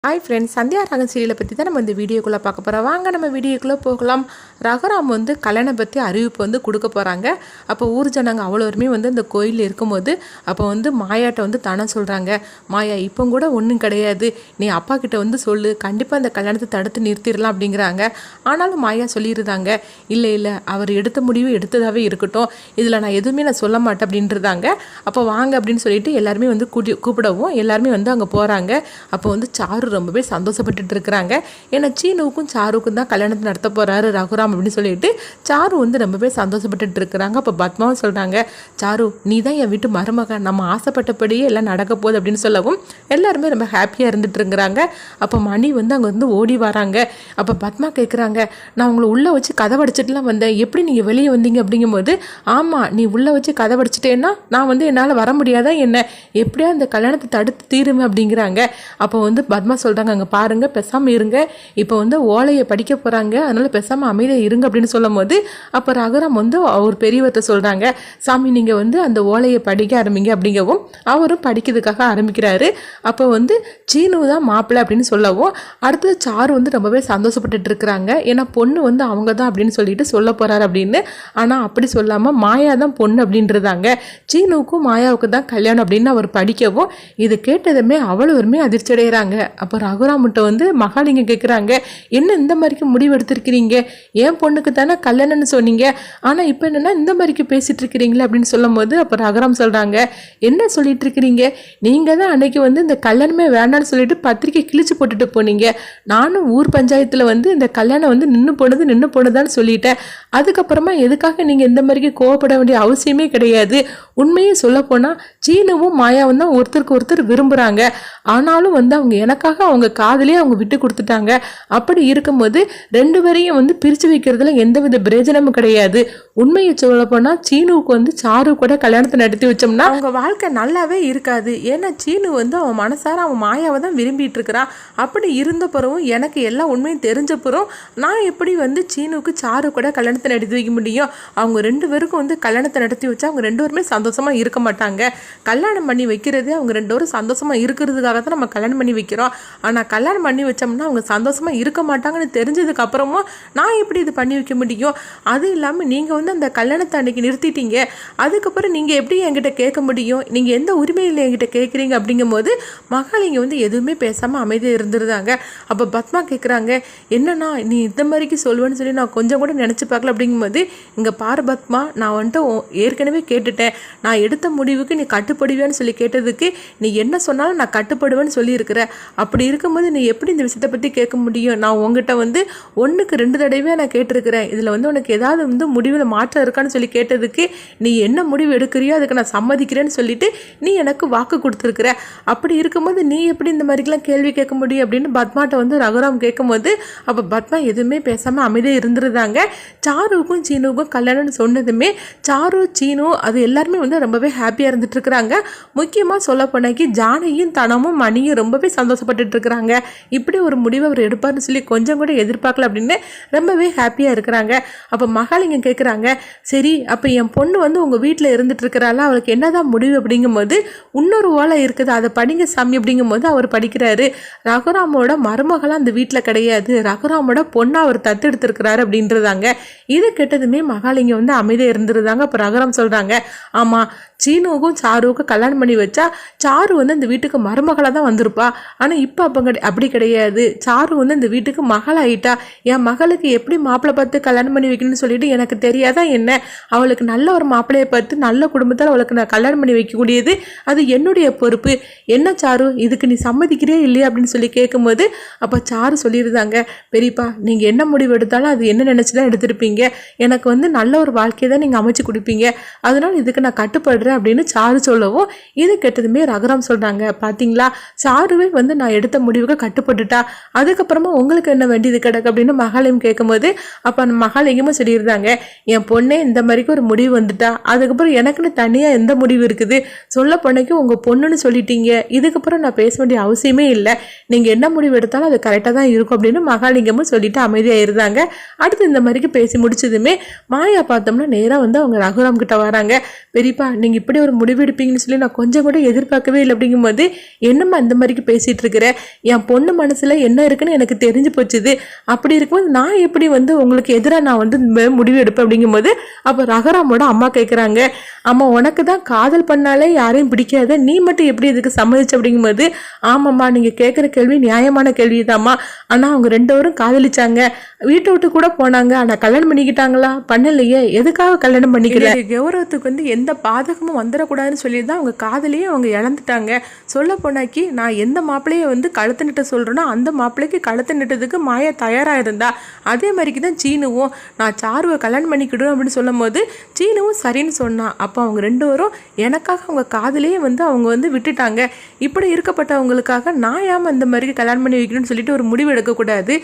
Hi friends, Sandhya ராகம் சீரியலை பற்றி தான் நம்ம இந்த வீடியோக்குள்ளே பார்க்க போகிறோம். வாங்க நம்ம வீடியோக்குள்ளே போகலாம். ரகுராம் கல்யாணம் பற்றி அறிவிப்பு கொடுக்க போகிறாங்க. அப்போ ஊர் ஜனங்க அவ்வளோருமே இந்த கோயிலில் இருக்கும்போது அப்போ மாயாட்ட தனம் சொல்கிறாங்க. மாயா இப்போ கூட ஒன்றும் கிடையாது, நீ அப்பா கிட்ட சொல்லு, கண்டிப்பாக அந்த கல்யாணத்தை தடுத்து நிறுத்திடலாம் அப்படிங்கிறாங்க. ஆனாலும் மாயா சொல்லிடுறாங்க, இல்லை இல்லை, அவர் எடுத்த முடிவு எடுத்ததாகவே இருக்கட்டும், இதில் நான் எதுவுமே நான் சொல்ல மாட்டேன் அப்படின்றதாங்க. அப்போ வாங்க அப்படின்னு சொல்லிட்டு எல்லாருமே கூப்பிடவும் எல்லாருமே அங்கே போகிறாங்க. அப்போ சாரு ரொம்பவே சந்தோஷப்பட்டுட்டு இருக்கிறாங்க. ஏன்னா சீனுவுக்கும் சாருக்கும் தான் கல்யாணத்தை நடத்த போறாரு ரகுராம் அப்படின்னு சொல்லிட்டு சாரு ரொம்பவே சந்தோஷப்பட்டுட்டு இருக்கிறாங்க. அப்போ பத்மாவும் சொல்றாங்க, சாரு நீ தான் என் வீட்டு மருமகன், நம்ம ஆசைப்பட்டபடியே எல்லாம் நடக்க போகுது அப்படின்னு சொல்லவும் எல்லாருமே ரொம்ப ஹாப்பியா இருந்துட்டு இருக்கிறாங்க. அப்போ மணி அங்கே ஓடி வராங்க. அப்போ பத்மா கேட்குறாங்க, நான் உங்களை உள்ள வச்சு கதை அடிச்சுட்டுலாம் வந்தேன், எப்படி நீங்க வெளியே வந்தீங்க அப்படிங்கும்போது, ஆமா நீ உள்ள வச்சு கதை அடிச்சுட்டேன்னா நான் என்னால் வர முடியாதா என்ன, எப்படியா அந்த கல்யாணத்தை தடுத்து தீருமே அப்படிங்கிறாங்க. அப்போ பத்மா சொல்கிறாங்க, அங்கே பாருங்கள் பேசாமல் இருங்க, இப்போ ஓலையை படிக்க போகிறாங்க, அதனால் பேசாமல் அமைதியாக இருங்க அப்படின்னு சொல்லும் போது அப்போ ரகுராம் அவர் பெரியவர்கிட்ட சொல்கிறாங்க, சாமி நீங்கள் அந்த ஓலையை படிக்க ஆரம்பிங்க அப்படிங்கவும் அவரும் படிக்கிறதுக்காக ஆரம்பிக்கிறாரு. அப்போ சீனு தான் மாப்பிள்ளை அப்படின்னு சொல்லவும் அடுத்தது சாரு ரொம்பவே சந்தோஷப்பட்டுட்டு இருக்கிறாங்க. ஏன்னா பொண்ணு அவங்க தான் அப்படின்னு சொல்லிட்டு சொல்ல போகிறாரு அப்படின்னு. ஆனால் அப்படி சொல்லாமல் மாயா தான் பொண்ணு அப்படின்றதாங்க. சீனுவுக்கும் மாயாவுக்கு தான் கல்யாணம் அப்படின்னு அவர் படிக்கவும் இது கேட்டதுமே அவ்வளவுமே அதிர்ச்சி அடைகிறாங்க. அப்போ ரகுராம்கிட்ட மகாலிங்கம் கேட்குறாங்க, என்ன இந்த மாதிரிக்கு முடிவு எடுத்திருக்கிறீங்க, என் பொண்ணுக்கு தானே கல்யாணம்னு சொன்னீங்க, ஆனால் இப்போ என்னென்னா இந்த மாதிரிக்கு பேசிகிட்டு இருக்கிறீங்களே அப்படின்னு சொல்லும் போது அப்போ ரகுராம் சொல்கிறாங்க, என்ன சொல்லிட்டு இருக்கிறீங்க, நீங்கள் தான் அன்னைக்கு இந்த கல்யாணமே வேண்டாம்னு சொல்லிட்டு பத்திரிக்கை கிழிச்சு போட்டுட்டு போனீங்க, நானும் ஊர் பஞ்சாயத்தில் இந்த கல்யாணம் நின்று போனதான்னு சொல்லிட்டேன், அதுக்கப்புறமா எதுக்காக நீங்கள் இந்த மாதிரிக்கு கோவப்பட வேண்டிய அவசியமே கிடையாது, உண்மையே சொல்ல போனால் சீனுவும் மாயாவும் தான் ஒருத்தருக்கு ஒருத்தர் விரும்புகிறாங்க, ஆனாலும் அவங்க எனக்காக அவங்க காதலே அவங்க விட்டு கொடுத்துட்டாங்க, அப்படி இருக்கும்போது ரெண்டு பேரையும் பிரித்து வைக்கிறதுல எந்தவித பிரயோஜனமும் கிடையாது, உண்மையை சொல்ல போனால் சீனுவுக்கு சாரு கூட கல்யாணத்தை நடத்தி வச்சோம்னா அவங்க வாழ்க்கை நல்லாவே இருக்காது. ஏன்னா சீனு அவன் மனசார அவன் மாயாவை தான் விரும்பிட்டு இருக்கிறான், அப்படி இருந்த பிறகும் எனக்கு எல்லா உண்மையும் தெரிஞ்ச பிறகும் நான் எப்படி சீனுவுக்கு சாரு கூட கல்யாணத்தை நடத்தி வைக்க முடியும், அவங்க ரெண்டு பேருக்கும் கல்யாணத்தை நடத்தி வச்சா அவங்க ரெண்டு பேருமே சந்தோஷமா இருக்க மாட்டாங்க, கல்யாணம் பண்ணி வைக்கிறதே அவங்க ரெண்டு பேரும் சந்தோஷமா இருக்கிறதுக்காக தான் நம்ம கல்யாணம் பண்ணி வைக்கிறோம், ஆனால் கல்யாணம் பண்ணி வச்சோம்னா அவங்க சந்தோஷமாக இருக்க மாட்டாங்கன்னு தெரிஞ்சதுக்கு அப்புறமும் நான் எப்படி இது பண்ணி வைக்க முடியும், அது இல்லாமல் நீங்கள் அந்த கல்யாணத்தை அன்னைக்கு நிறுத்திட்டீங்க, அதுக்கப்புறம் நீங்கள் எப்படி என்கிட்ட கேட்க முடியும், நீங்கள் எந்த உரிமையில் என்கிட்ட கேட்குறீங்க அப்படிங்கும்போது மகாலிங்க எதுவுமே பேசாமல் அமைதியாக இருந்துருந்தாங்க. அப்போ பத்மா கேட்குறாங்க, என்னன்னா நீ இந்த மாதிரிக்கு சொல்லுவேன்னு சொல்லி நான் கொஞ்சம் கூட நினச்சி பார்க்கல அப்படிங்கும்போது, இங்கே பாரு பத்மா, நான் ஏற்கனவே கேட்டுட்டேன், நான் எடுத்த முடிவுக்கு நீ கட்டுப்படுவேன்னு சொல்லி கேட்டதுக்கு நீ என்ன சொன்னாலும் நான் கட்டுப்படுவேன்னு சொல்லியிருக்கிற, அப்படி இருக்கும்போது நீ எப்படி இந்த விஷயத்தை பற்றி கேட்க முடியும், நான் உங்ககிட்ட 1க்கு 2 தடவையாக நான் கேட்டிருக்கிறேன், இதில் உனக்கு ஏதாவது முடிவில் மாற்றம் இருக்கான்னு சொல்லி கேட்டதுக்கு நீ என்ன முடிவு எடுக்கிறியோ அதுக்கு நான் சம்மதிக்கிறேன்னு சொல்லிட்டு நீ எனக்கு வாக்கு கொடுத்துருக்குற, அப்படி இருக்கும்போது நீ எப்படி இந்த மாதிரிக்கெல்லாம் கேள்வி கேட்க முடியும் அப்படின்னு பத்மாட்ட ரகுராம் கேட்கும்போது அப்போ பத்மா எதுவுமே பேசாமல் அமைதியாக இருந்துருந்தாங்க. சாருவுக்கும் சீனுவுக்கும் கல்யாணம்னு சொன்னதுமே சாரு சீனு அது எல்லாருமே ரொம்பவே ஹாப்பியாக இருந்துட்டு இருக்கிறாங்க. முக்கியமாக சொல்ல போனாக்கி ஜானகியும் தனமும் மணியும் ரொம்பவே சந்தோஷப்பட்டுட்டு இருக்கிறாங்க. இப்படி ஒரு முடிவை அவர் எடுப்பார்னு சொல்லி கொஞ்சம் கூட எதிர்பார்க்கல அப்படின்னு ரொம்பவே ஹாப்பியாக இருக்கிறாங்க. அப்போ மகாலிங்கம் கேட்குறாங்க, சரி அப்போ என் பொண்ணு உங்கள் வீட்டில் இருந்துட்டு இருக்கிறாள், அவளுக்கு என்னதான் முடிவு அப்படிங்கும்போது, இன்னொரு ஓலை இருக்குது அதை படிங்க சாமி அப்படிங்கும்போது அவர் படிக்கிறாரு, ரகுராமோட மருமகளாம் அந்த வீட்டில் கிடையாது, ரகுராமோட பொண்ணை அவர் தத்தெடுத்திருக்கிறாரு அப்படின்றதாங்க. இது கேட்டதுமே மகாலிங்கம் அமைதியாக இருந்துருந்தாங்க. அப்போ ரகுராம் சொல்கிறாங்க, ஆமாம் சீனுவுக்கும் சாருவுக்கும் கல்யாணம் பண்ணி வச்சா சாரு அந்த வீட்டுக்கு மருமகளாக தான் வந்திருப்பா, ஆனால் இப்போ அப்படி கிடையாது, சாரு இந்த வீட்டுக்கு மகள் ஆயிட்டா, என் மகளுக்கு எப்படி மாப்பிள்ளை பார்த்து கல்யாணம் பண்ணி வைக்கணும்னு சொல்லிட்டு எனக்கு தெரியாதா என்ன, அவளுக்கு நல்ல ஒரு மாப்பிள்ளையை பார்த்து நல்ல குடும்பத்தால் அவளுக்கு நான் கல்யாணம் பண்ணி வைக்கக்கூடியது அது என்னுடைய பொறுப்பு, என்ன சாரு இதுக்கு நீ சம்மதிக்கிறே இல்லையா அப்படின்னு சொல்லி கேட்கும்போது அப்போ சாரு சொல்லியிருந்தாங்க, பெரியப்பா நீங்கள் என்ன முடிவு எடுத்தாலும் அது என்ன நினச்சி தான் எடுத்திருப்பீங்க, எனக்கு நல்ல ஒரு வாழ்க்கையை தான் நீங்கள் அமைச்சு கொடுப்பீங்க, அதனால் இதுக்கு நான் கட்டுப்படுறேன் அப்படின்னு சாரு சொல்லவும் இது கெட்டதுமே ரகுராம் சொல்றாங்க, பாத்தீங்களா சாருவே நான் எடுத்த முடிவுக்கு கட்டுப்பட்டுட்டா, அதுக்கப்புறமா உங்களுக்கு என்ன வேண்டியது கிடக்கு அப்படின்னு மகாலிங்கம் கேட்கும்போது அப்ப மகாலிங்கமும் சொல்லியிருந்தாங்க, என் பொண்ணே இந்த மாதிரிக்கு ஒரு முடிவு வந்துட்டா, அதுக்கப்புறம் எனக்குன்னு தனியா எந்த முடிவு இருக்குது, சொல்ல போனக்கு உங்க பொண்ணுன்னு சொல்லிட்டீங்க, இதுக்கப்புறம் நான் பேச வேண்டிய அவசியமே இல்லை, நீங்க என்ன முடிவு எடுத்தாலும் அது கரெக்டா தான் இருக்கும் அப்படின்னு மகாலிங்கமும் சொல்லிட்டு அமைதியா இருந்தாங்க. அடுத்து இந்த மாதிரிக்கு பேசி முடிச்சதுமே மாயா பார்த்தோம்னா நேரா அவங்க ரகுராம் கிட்ட வராங்க, பெரியப்பா நீங்க இப்படி ஒரு முடிவு எடுப்பீங்கன்னு சொல்லி நான் கொஞ்சம் கூட எதிர்பார்க்கவே இல்லை அப்படிங்கும்போது, என்னம்மா இந்த மாதிரிக்கு பேசிட்டு இருக்கிற, என் பொண்ணு மனசில் என்ன இருக்குன்னு எனக்கு தெரிஞ்சு போச்சுது. அப்படி இருக்கும்போது நான் எப்படி வந்து உங்களுக்கு எதிராக நான் வந்து முடிவு எடுப்பேன் அப்படிங்கும்போது அப்போ ரகுராமோட அம்மா கேட்குறாங்க, அம்மா உனக்கு தான் காதல் பண்ணாலே யாரையும் பிடிக்காத, நீ மட்டும் எப்படி இதுக்கு சம்மதிச்சு அப்படிங்கும்போது, ஆமாம்மா நீங்கள் கேட்குற கேள்வி நியாயமான கேள்வி தான்மா. ஆனால் அவங்க 2 பேரும் காதலிச்சாங்க, வீட்டை விட்டு கூட போனாங்க, ஆனால் கல்யாணம் பண்ணிக்கிட்டாங்களா? பண்ணலையே. எதுக்காக கல்யாணம் பண்ணிக்கல? கௌரவத்துக்கு வந்து எந்த பாதகமும் வந்துடக்கூடாதுன்னு சொல்லி தான் அவங்க காதலையே அவங்க இழந்துட்டாங்க. சொல்ல போனாக்கி நான் எந்த மாப்பிள்ளையை வந்து கழுத்து நிட்ட சொல்கிறேனோ அந்த மாப்பிள்ளைக்கு கழுத்து நிட்டதுக்கு மாயா தயாராக இருந்தா. அதே மாதிரிக்கு தான் சீனுவும் நான் சாருவை கல்யாணம் பண்ணிக்கிடும் அப்படின்னு சொல்லும் போது சீனுவும் சரின்னு சொன்னான். அப்போ அவங்க 2 பேரும் எனக்காக அவங்க காதலையே வந்து அவங்க வந்து விட்டுட்டாங்க. இப்படி இருக்கப்பட்டவங்களுக்காக நான் ஏன் இந்த மாதிரி கல்யாணம் பண்ணி வைக்கணும்னு சொல்லிட்டு ஒரு முடிவு எடுக்கக்கூடாது.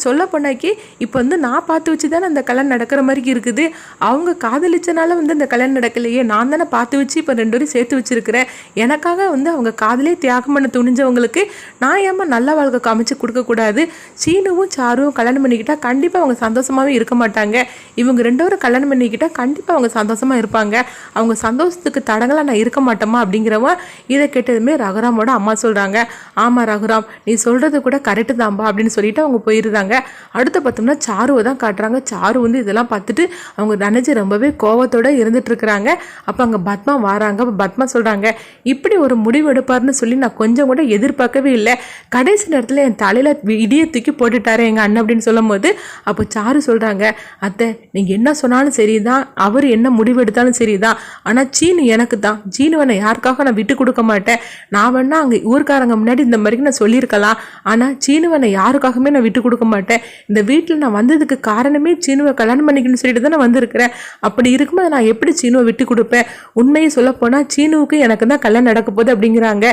சொல்ல போனாக்கி இப்போ வந்து நான் பார்த்து வச்சு தானே அந்த கல்யாணம் நடக்கிற மாதிரி இருக்குது. அவங்க காதலிச்சனால வந்து இந்த கல்யாணம் நடக்கலையே, நான் தானே பார்த்து வச்சு இப்போ 2 பேரும் சேர்த்து வச்சிருக்கிறேன். எனக்காக வந்து அவங்க காதலே தியாகம் பண்ண துணிஞ்சவங்களுக்கு நான் ஏமா நல்ல வாழ்க்கை காமிச்சு கொடுக்கக்கூடாது. சீனுவும் சாருவும் கல்யாணம் பண்ணிக்கிட்டா கண்டிப்பாக அவங்க சந்தோஷமாகவே இருக்க மாட்டாங்க. இவங்க 2 பேரும் கல்யாணம் பண்ணிக்கிட்டால் கண்டிப்பாக அவங்க சந்தோஷமாக இருப்பாங்க. அவங்க சந்தோஷத்துக்கு தடங்களாக நான் இருக்க மாட்டோமா அப்படிங்கிறவ இதை கேட்டதுமே ரகுராமோட அம்மா சொல்கிறாங்க, ஆமாம் ரகுராம் நீ சொல்கிறது கூட கரெக்டு தான்பா அப்படின்னு சொல்லிட்டு அவங்க போயிருந்தாங்க. அடுத்து பார்த்தோம்னா சாருவை தான் காட்டுறாங்க. சாரு வந்து இதெல்லாம் பார்த்துட்டு அவங்க நினைச்சு ரொம்பவே கோவத்தோடு இருந்துட்டு இருக்கிறாங்க. அப்போ அங்கே பத்மா வராங்க. அப்போ பத்மா சொல்கிறாங்க, இப்படி ஒரு முடிவு எடுப்பார்னு சொல்லி நான் கொஞ்சம் கூட எதிர்பார்க்கவே இல்லை. கடைசி நேரத்தில் என் தலையில் இடியை தூக்கி போட்டுட்டாரு எங்கள் அண்ணன் அப்படின்னு சொல்லும் போது அப்போ சாரு சொல்கிறாங்க, அத்தை நீங்கள் என்ன சொன்னாலும் சரிதான், அவர் என்ன முடிவு எடுத்தாலும் சரிதான், ஆனால் சீனு எனக்கு தான். சீனுவனை யாருக்காக நான் விட்டு கொடுக்க மாட்டேன். நான் வேணா அங்கே ஊருக்காரங்க முன்னாடி இந்த மாதிரி நான் சொல்லியிருக்கலாம், ஆனால் சீனுவனை யாருக்காகவுமே நான் விட்டு கொடுக்க மாட்டேன். இந்த வீட்டில் நான் வந்ததுக்கு காரணமே சீனுவை கல்யாணம் பண்ணிக்கணும்னு சொல்லிட்டு தான் நான் வந்திருக்கிறேன். அப்படி இருக்கும்போது நான் எப்படி சீனுவை விட்டு கொடுப்பேன்? உண்மையை சொல்ல போனால் சீனுவுக்கு எனக்கு தான் கல்யாணம் நடக்க போகுது அப்படிங்கிறாங்க.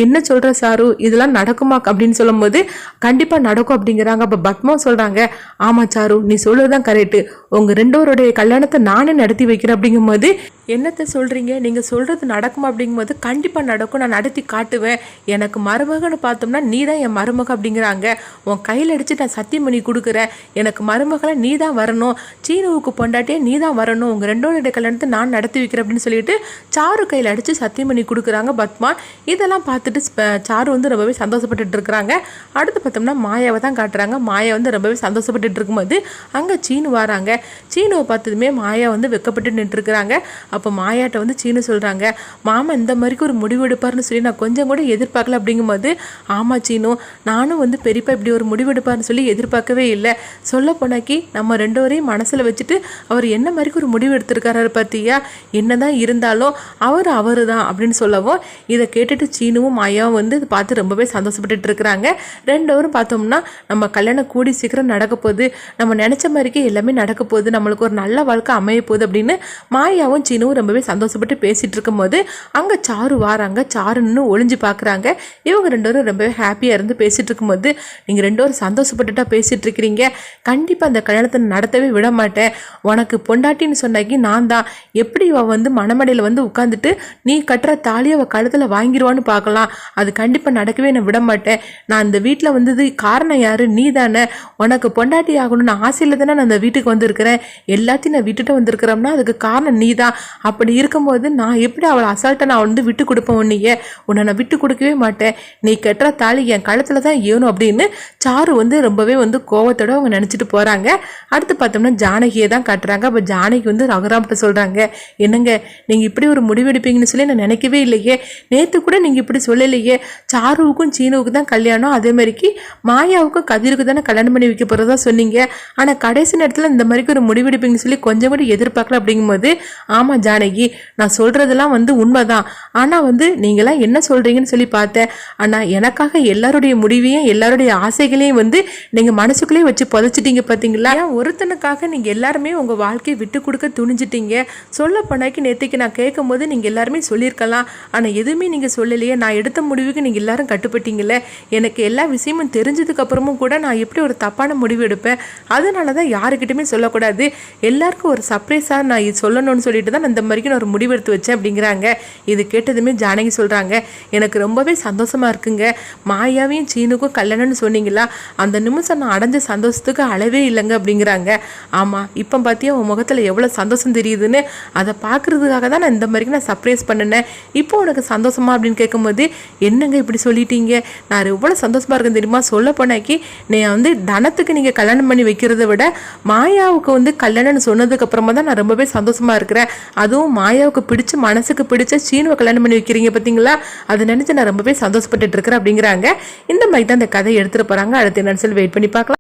என்ன சொல்கிற சாரு, இதெல்லாம் நடக்குமா அப்படின்னு சொல்லும் போது கண்டிப்பாக நடக்கும் அப்படிங்கிறாங்க. அப்போ பத்மா சொல்கிறாங்க, ஆமாம் சாரு நீ சொல்லுறதுதான் கரெக்டு, உங்கள் 2 பேருடைய கல்யாணத்தை நானே நடத்தி வைக்கிறேன் அப்படிங்கும்போது என்னத்தை சொல்கிறீங்க, நீங்கள் சொல்கிறது நடக்குமா அப்படிங்கும்போது கண்டிப்பாக நடக்கும், நான் நடத்தி காட்டுவேன். எனக்கு மருமகன்னு பார்த்தோம்னா நீ தான் என் மருமக அப்படிங்கிறாங்க. உன் கையில் அடித்து நான் சத்தியம் பண்ணி கொடுக்குறேன், எனக்கு மருமகளை நீ தான் வரணும், சீனுவுக்கு பொண்டாட்டியே நீ தான் வரணும், உங்கள் 2 பேருடைய கல்யாணத்தை நான் நடத்தி வைக்கிறேன் அப்படின்னு சொல்லிட்டு சாரு கையில் அடித்து சத்தியம் பண்ணி கொடுக்குறாங்க பத்மா. இதெல்லாம் பார்த்துட்டு சாரு வந்து ரொம்பவே சந்தோஷப்பட்டுட்டு இருக்கிறாங்க. அடுத்து பார்த்தோம்னா மாயாவை தான் காட்டுறாங்க. மாயா வந்து ரொம்பவே சந்தோஷப்பட்டுட்டு இருக்கும்போது அங்கே சீனு வராங்க. சீனுவை பார்த்ததுமே மாயா வந்து வெக்கப்பட்டு நின்றுருக்குறாங்க. அப்போ மாயாட்ட வந்து சீனு சொல்கிறாங்க, மாமா இந்த மாதிரிக்கு ஒரு முடிவு எடுப்பார்னு சொல்லி நான் கொஞ்சம் கூட எதிர்பார்க்கல அப்படிங்கும்போது, ஆமாம் சீனு நானும் வந்து பெரியப்பா இப்படி ஒரு முடிவு எடுப்பார்னு சொல்லி எதிர்பார்க்கவே இல்லை. சொல்ல போனாக்கி நம்ம 2 பேரையும் மனசில் வச்சுட்டு அவர் என்ன மாதிரிக்கு ஒரு முடிவு எடுத்திருக்காரு பார்த்தியா, என்னதான் இருந்தாலும் அவர் தான் அப்படின்னு சொல்லவும் இதை கேட்டுட்டு சீனுவும் மாயாவும் வந்து இதை பார்த்து ரொம்பவே சந்தோஷப்பட்டுட்டு இருக்கிறாங்க. 2 பேரும் பார்த்தோம்னா நம்ம கல்யாணம் கூடி சீக்கிரம் நடக்க போகுது, நம்ம நினச்ச மாதிரிக்கே எல்லாமே நடக்க போகுது, நம்மளுக்கு ஒரு நல்ல வாழ்க்கை அமைய போகுது அப்படின்னு மாயாவும் சீனுவும் ரொம்பவே சந்தோஷப்பட்டு பேசிகிட்டு இருக்கும்போது அங்கே சாரு வராங்க. சாருன்னு ஒளிஞ்சு பார்க்குறாங்க. இவங்க 2 பேரும் ரொம்பவே ஹாப்பியாக இருந்து பேசிகிட்டு இருக்கும்போது, நீங்கள் 2 பேரும் சந்தோஷப்பட்டுட்டா பேசிகிட்டு இருக்கிறீங்க, கண்டிப்பாக அந்த கல்யாணத்தை நடத்தவே விட மாட்டேன். உனக்கு பொண்டாட்டின்னு சொன்னாக்கி நான் தான், எப்படி அவள் வந்து மணமடையில் வந்து உட்காந்துட்டு நீ கட்டுற தாலி அவள் கழுத்தில் வாங்கிடுவான்னு பார்க்கலாம், அது கண்டிப்பாக நடக்கவே நான் விட மாட்டேன். நான் இந்த வீட்டில் வந்தது காரணம் யார், நீ தானே. உனக்கு பொண்டாட்டி ஆகணும்னு ஆசையில் தானே நான் அந்த வீட்டுக்கு வந்திருக்கிறேன், எல்லாத்தையும் நான் விட்டுட்டு வந்திருக்கிறோம்னா அதுக்கு காரணம் நீ தான். அப்படி இருக்கும்போது நான் எப்படி அவளை அசால்ட்டாக நான் வந்து விட்டு கொடுப்பேன், உன்னை நான் விட்டு கொடுக்கவே மாட்டேன், நீ கட்டுற தாலி என் கழுத்தில் தான் ஏணும் அப்படின்னு சாரு வந்து ரொம்பவே வந்து கோவத்தோடு அவங்க நினச்சிட்டு போகிறாங்க. அடுத்து பார்த்தோம்னா ஜானகியை தான் காட்டுறாங்க. அப்போ ஜானகி வந்து ரகுராம்கிட்ட சொல்கிறாங்க, என்னங்க நீங்கள் இப்படி ஒரு முடிவெடுப்பீங்கன்னு சொல்லி நான் நினைக்கவே இல்லையே, நேற்று கூட நீங்கள் இப்படி சொல்லலையே, சாருவுக்கும் சீனுவுக்கும் தான் கல்யாணம், அதே மாதிரிக்கு மாயாவுக்கும் கதிருக்கு தானே கல்யாணம் பண்ணி வைக்க போகிறதா சொன்னீங்க, ஆனால் கடைசி நேரத்தில் இந்த மாதிரிக்கு ஒரு முடிவெடுப்பீங்கன்னு சொல்லி கொஞ்சம் கூட எதிர்பார்க்கல அப்படிங்கும்போது, ஆமாம் ஜானகி நான் சொல்கிறதெல்லாம் வந்து உண்மைதான், ஆனால் வந்து நீங்களாம் என்ன சொல்கிறீங்கன்னு சொல்லி பார்த்தேன், ஆனால் எனக்காக எல்லாருடைய முடிவையும் எல்லாருடைய ஆசைகளையும் வந்து நீங்கள் மனசுக்குள்ளேயே வச்சு புதைச்சிட்டீங்க பார்த்தீங்களா. ஒருத்தனுக்காக நீங்கள் எல்லாருமே உங்கள் வாழ்க்கையை விட்டு கொடுக்க துணிஞ்சிட்டீங்க. சொல்ல போனாக்கி நேற்றுக்கு நான் கேட்கும் போது நீங்கள் எல்லாருமே சொல்லியிருக்கலாம், ஆனால் எதுவுமே நீங்கள் சொல்லலையே, நான் எடுத்த முடிவுக்கு நீங்கள் எல்லாரும் கட்டுப்பட்டீங்களே, எனக்கு எல்லா விஷயமும் தெரிஞ்சதுக்கு அப்புறமும் கூட நான் எப்படி ஒரு தப்பான முடிவு எடுப்பேன், அதனால தான் யாருக்கிட்டுமே சொல்லக்கூடாது, எல்லாருக்கும் ஒரு சர்ப்ரைஸாக நான் சொல்லணும்னு சொல்லிட்டு தான் நான் இந்த மாதிரிக்கு நான் ஒரு முடிவெடுத்து வச்சேன் அப்படிங்கிறாங்க. இது கேட்டதுமே ஜானகி சொல்கிறாங்க, எனக்கு ரொம்பவே சந்தோஷமாக இருக்குங்க. மாயாவையும் சீனுக்கும் கல்யாணம்னு சொன்னீங்களா, அந்த நிமிஷம் நான் அடைஞ்ச சந்தோஷத்துக்கு அளவே இல்லைங்க அப்படிங்கிறாங்க. ஆமாம், இப்போ பார்த்தியா உன் முகத்தில் எவ்வளோ சந்தோஷம் தெரியுதுன்னு, அதை பார்க்குறதுக்காக தான் நான் இந்த மாதிரிக்கு நான் சர்ப்ரைஸ் பண்ணினேன். இப்போ உனக்கு சந்தோஷமா அப்படின்னு கேட்கும்போது, என்னங்க இப்படி சொல்லிட்டீங்க, நான் எவ்வளோ சந்தோஷமாக இருக்கேன் தெரியுமா, சொல்ல போனாக்கி நீ வந்து தனத்துக்கு நீங்கள் கல்யாணம் பண்ணி வைக்கிறத விட மாயாவுக்கு வந்து கல்யாணம்னு சொன்னதுக்கு அப்புறமா தான் நான் ரொம்பவே சந்தோஷமா இருக்கிறேன். அதுவும் மாயாவுக்கு பிடிச்ச மனசுக்கு பிடிச்ச சீனுவை கல்யாணம் பண்ணி வைக்கிறீங்க பார்த்தீங்களா, அதை நினச்சி நான் ரொம்பவே சந்தோஷப்பட்டுட்டு இருக்கிறேன் அப்படிங்கிறாங்க. இந்த மாதிரி தான் இந்த கதையை எடுத்துகிட்டு போகிறாங்க. அடுத்து என்னன்னு சொல்லி வெயிட் பண்ணி பார்க்கலாம்.